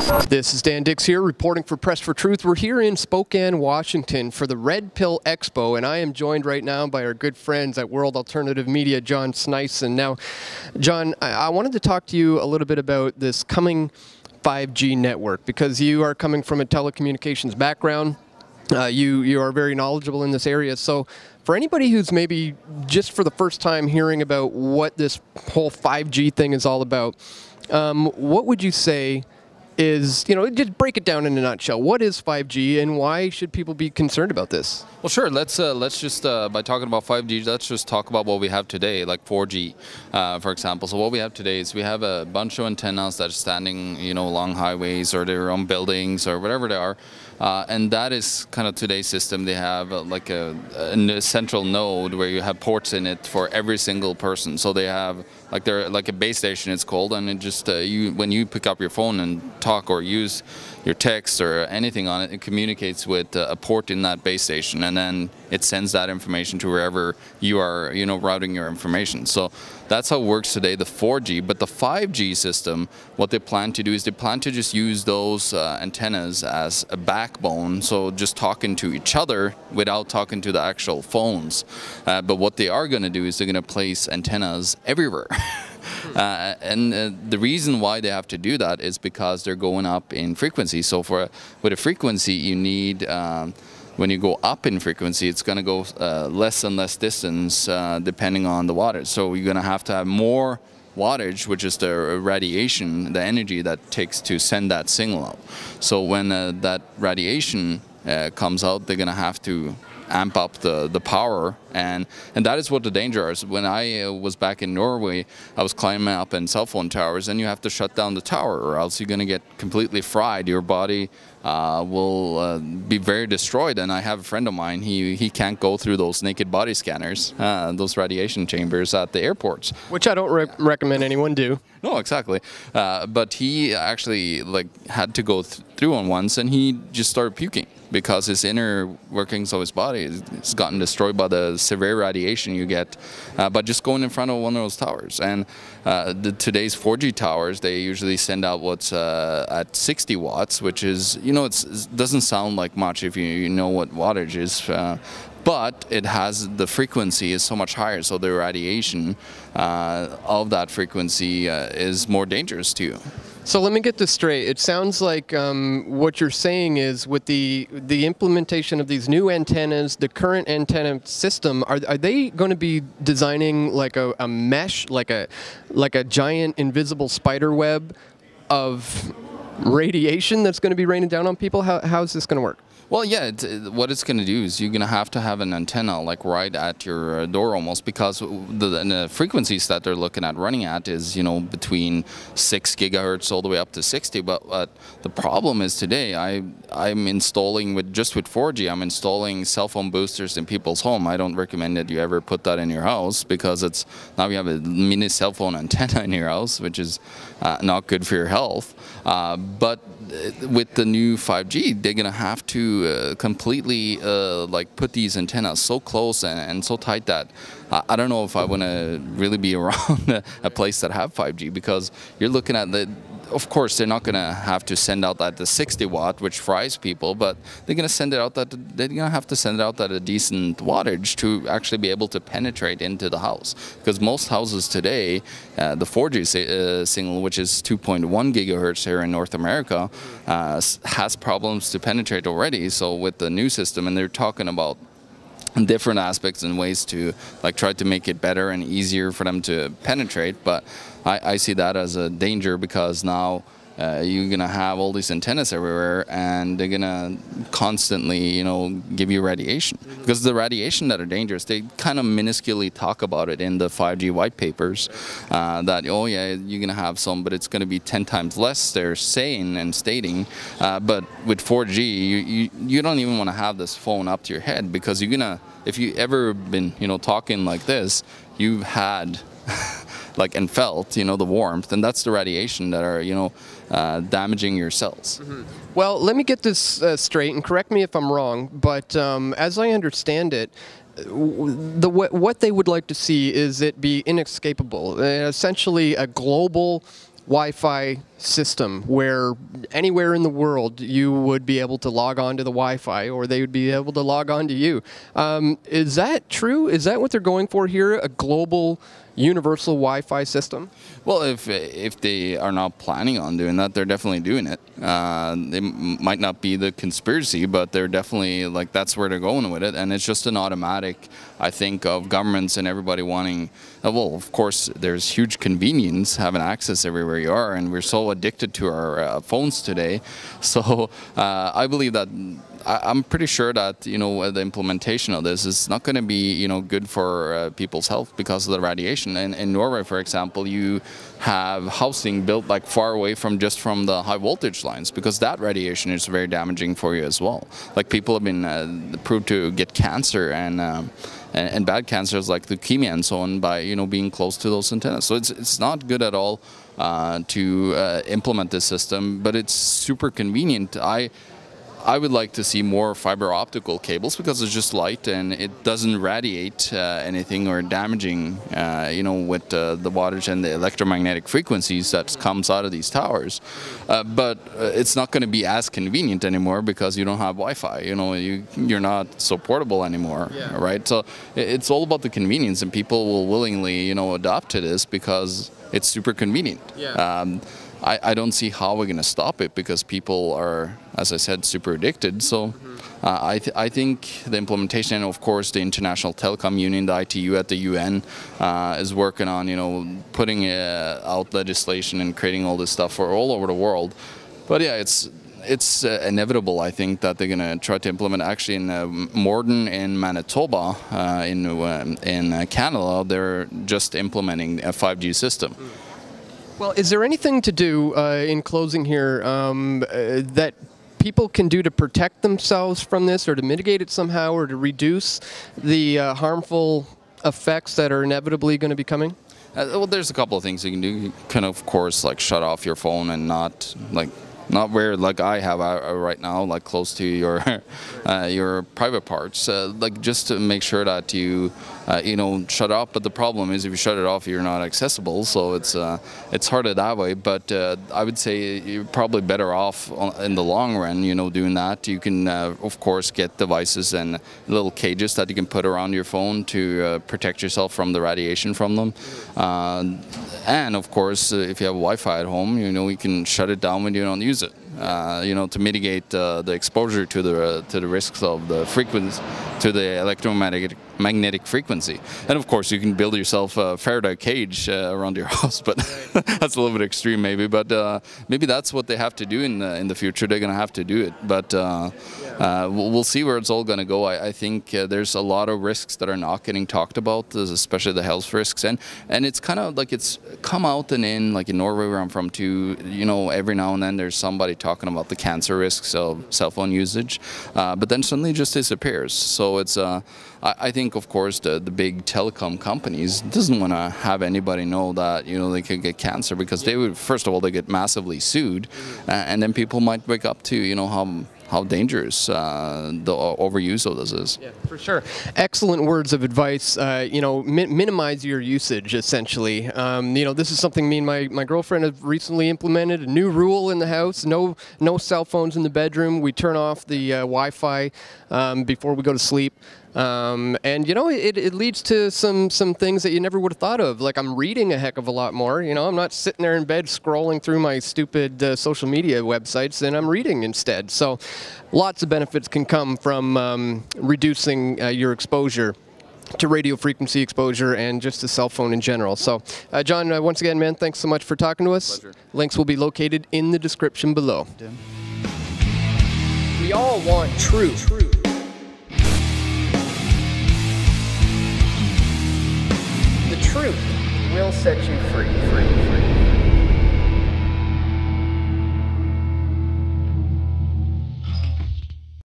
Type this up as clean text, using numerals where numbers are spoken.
This is Dan Dix here, reporting for Press for Truth. We're here in Spokane, Washington for the Red Pill Expo, and I am joined right now by our good friends at World Alternative Media, John Sneisen. Now, John, I wanted to talk to you a little bit about this coming 5G network, because you are coming from a telecommunications background. You are very knowledgeable in this area. So for anybody who's maybe just for the first time hearing about what this whole 5G thing is all about, what would you say is, just break it down in a nutshell. What is 5G and why should people be concerned about this? Well, sure. Let's just, by talking about 5G, let's just talk about what we have today, like 4G, for example. So what we have today is we have a bunch of antennas that are standing, along highways or they're on buildings or whatever they are. And that is kind of today's system. They have like a central node where you have ports in it for every single person. So they have they're like a base station, it's called, and it just when you pick up your phone and talk or use your text or anything on it, it communicates with a port in that base station, and then it sends that information to wherever you are, routing your information. So that's how it works today, the 4G. But the 5G system, what they plan to do is they plan to just use those antennas as a backbone, so just talking to each other without talking to the actual phones. But what they are going to do is they're going to place antennas everywhere. And the reason why they have to do that is because they're going up in frequency. So with a frequency, you need, when you go up in frequency, it's going to go less and less distance depending on the wattage. So you're going to have more wattage, which is the radiation, the energy that it takes to send that signal out. So when that radiation comes out, they're going to have to amp up the power, and that is what the danger is. When I was back in Norway, I was climbing up in cell phone towers, and you have to shut down the tower or else you're going to get completely fried. Your body will be very destroyed. And I have a friend of mine, he can't go through those naked body scanners, those radiation chambers at the airports. Which I don't recommend anyone do. No, exactly. But he actually had to go through one once, and he just started puking because his inner workings of his body has gotten destroyed by the severe radiation you get by just going in front of one of those towers. And today's 4G towers, they usually send out what's at 60 watts, which is, it doesn't sound like much if you know what wattage is. But it has, the frequency is so much higher, so the radiation of that frequency is more dangerous to you. So let me get this straight. It sounds like what you're saying is with the implementation of these new antennas, the current antenna system, are they going to be designing like a mesh, like a giant invisible spider web of radiation that's going to be raining down on people? How is this going to work? Well, yeah, what it's going to do is you're going to have an antenna right at your door almost, because the frequencies that they're looking at running at is, between 6 gigahertz all the way up to 60. But the problem is today I'm installing just with 4G, I'm installing cell phone boosters in people's home. I don't recommend that you ever put that in your house, because now you have a mini cell phone antenna in your house, which is not good for your health. But with the new 5G, they're going to have to completely put these antennas so close and so tight that I don't know if I want to really be around a place that have 5G, because you're looking at of course, they're not going to have to send out at the 60 watt, which fries people, but they're going to send it out they're going to have to send it out at a decent wattage to actually be able to penetrate into the house. Because most houses today, the 4G signal, which is 2.1 gigahertz here in North America, has problems to penetrate already. So with the new system, and they're talking about different aspects and ways to try to make it better and easier for them to penetrate, but I see that as a danger, because now you're going to have all these antennas everywhere, and they're going to constantly, give you radiation. Because the radiation that are dangerous, they kind of minusculely talk about it in the 5G white papers, that, oh yeah, you're going to have some, but it's going to be 10 times less, they're saying and stating. But with 4G, you don't even want to have this phone up to your head, because you're going to, if you ever been, talking like this, you've had and felt, the warmth, and that's the radiation that are, damaging your cells. Mm-hmm. Well, let me get this straight, and correct me if I'm wrong, but as I understand it, what they would like to see is it be inescapable, essentially a global Wi-Fi system where anywhere in the world you would be able to log on to the Wi-Fi, or they would be able to log on to you. Is that true? Is that what they're going for here? A global universal Wi-Fi system? Well, if they are not planning on doing that, they're definitely doing it. It might not be the conspiracy, but they're definitely, like, that's where they're going with it. And it's just an automatic, I think, of governments and everybody wanting, well, of course, there's huge convenience having access everywhere you are, and we're so addicted to our phones today. So I believe that, I'm pretty sure that, you know, the implementation of this is not going to be, you know, good for people's health because of the radiation. In Norway, for example, you have housing built like far away from the high voltage lines, because that radiation is very damaging for you as well. Like, people have been proved to get cancer and bad cancers like leukemia and so on by, you know, being close to those antennas. So it's not good at all to implement this system, but it's super convenient. I would like to see more fiber optical cables, because it's just light and it doesn't radiate anything or damaging, you know, with the wattage and the electromagnetic frequencies that comes out of these towers. But it's not going to be as convenient anymore because you don't have Wi-Fi. You know, you're not so portable anymore, right? So it's all about the convenience, and people will willingly, you know, adopt to this because it's super convenient. I don't see how we're going to stop it, because people are, as I said, super addicted. So I think the implementation, and of course the International Telecom Union, the ITU at the UN, is working on, you know, putting out legislation and creating all this stuff for all over the world. But yeah, it's inevitable, I think, that they're going to try to implement. Actually, in Morden in Manitoba, in Canada, they're just implementing a 5G system. Well, is there anything to do, in closing here, that people can do to protect themselves from this, or to mitigate it somehow, or to reduce the harmful effects that are inevitably going to be coming? Well, there's a couple of things you can do. You can, of course, like, shut off your phone and not where, like I have right now, like close to your private parts, like, just to make sure that you you know, shut off. But the problem is, if you shut it off, you're not accessible, so it's harder that way. But I would say you're probably better off in the long run, you know, doing that. You can of course get devices and little cages that you can put around your phone to protect yourself from the radiation from them. And of course, if you have Wi-Fi at home, you know, you can shut it down when you don't use it. You know, to mitigate the exposure to the risks of the frequency, to the electromagnetic frequency. And of course, you can build yourself a Faraday cage around your house, but that's a little bit extreme, maybe. But maybe that's what they have to do in the future. They're going to have to do it, but we'll see where it's all going to go. I think there's a lot of risks that are not getting talked about, especially the health risks, and it's kind of like it's come out and in, like in Norway, where I'm from too. You know, every now and then there's somebody talking about the cancer risks of cell phone usage, but then suddenly it just disappears. So it's I think, of course, the big telecom companies doesn't want to have anybody know that, you know, they could get cancer, because they would, first of all, they get massively sued, and then people might wake up to, you know, how dangerous the overuse of this is. Yeah, for sure. Excellent words of advice. You know, minimize your usage, essentially. You know, this is something me and my girlfriend have recently implemented, a new rule in the house: no cell phones in the bedroom. We turn off the Wi-Fi before we go to sleep. And you know, it leads to some things that you never would have thought of. Like, I'm reading a heck of a lot more. You know, I'm not sitting there in bed scrolling through my stupid social media websites, and I'm reading instead. So lots of benefits can come from reducing your exposure to radio frequency exposure and just the cell phone in general. So John, once again, man, thanks so much for talking to us. Pleasure. Links will be located in the description below. We all want truth. The truth will set you free.